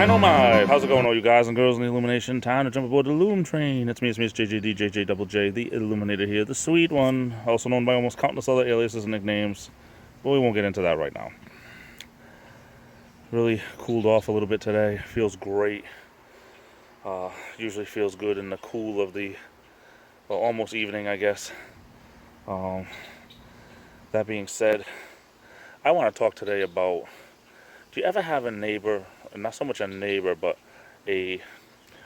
Dynamite! How's it going, all you guys and girls in the Illumination? Time to jump aboard the Loom train. It's me, it's JJ, the Illuminator here, the sweet one, also known by almost countless other aliases and nicknames, but we won't get into that right now. Really cooled off a little bit today. Feels great. Usually feels good in the cool of the, well, almost evening, I guess. That being said, I want to talk today about, do you ever have a neighbor, not so much a neighbor, but a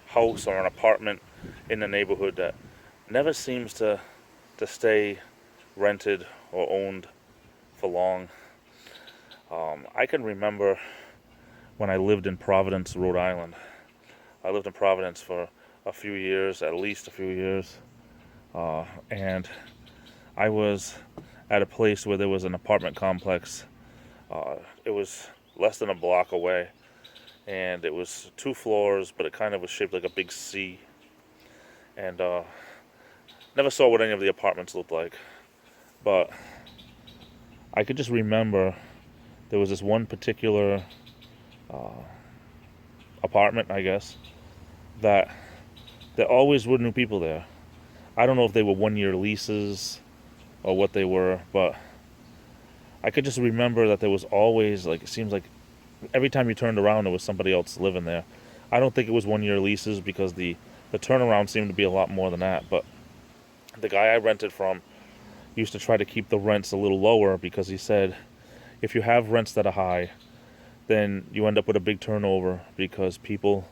house or an apartment in the neighborhood that never seems to stay rented or owned for long? I can remember when I lived in Providence, Rhode Island. I lived in Providence for a few years, at least a few years, and I was at a place where there was an apartment complex. It was less than a block away, and it was 2 floors, but it kind of was shaped like a big C. And never saw what any of the apartments looked like, but I could just remember there was this one particular apartment, I guess, that there always were new people there. I don't know if they were 1-year leases or what they were, but I could just remember that there was always, like, it seems like every time you turned around there was somebody else living there. I don't think it was 1-year leases because the turnaround seemed to be a lot more than that, but the guy I rented from used to try to keep the rents a little lower because he said if you have rents that are high, then you end up with a big turnover because people,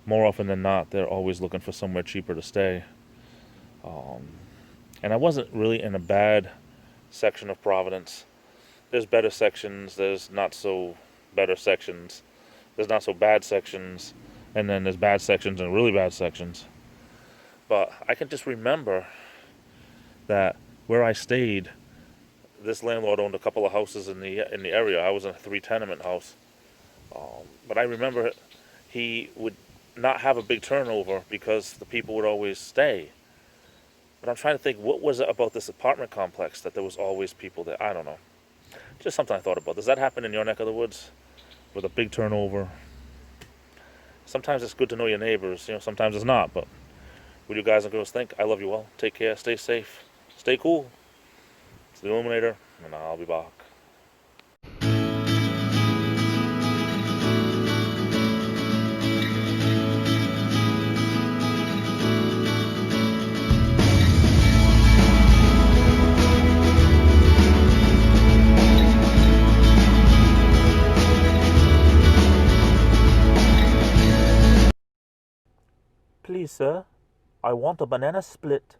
more often than not, they're always looking for somewhere cheaper to stay. And I wasn't really in a bad section of Providence. There's better sections, there's not so better sections, there's not so bad sections, and then there's bad sections and really bad sections. But I can just remember that where I stayed, this landlord owned a couple of houses in the area. I was in a 3-tenement house. But I remember he would not have a big turnover because the people would always stay. But I'm trying to think, what was it about this apartment complex that there was always people there? I don't know. Just something I thought about. Does that happen in your neck of the woods with a big turnover? Sometimes it's good to know your neighbors. Sometimes it's not. But what do you guys and girls think? I love you all. Take care. Stay safe. Stay cool. It's the Illuminator, and I'll be back. Please, sir, I want a banana split.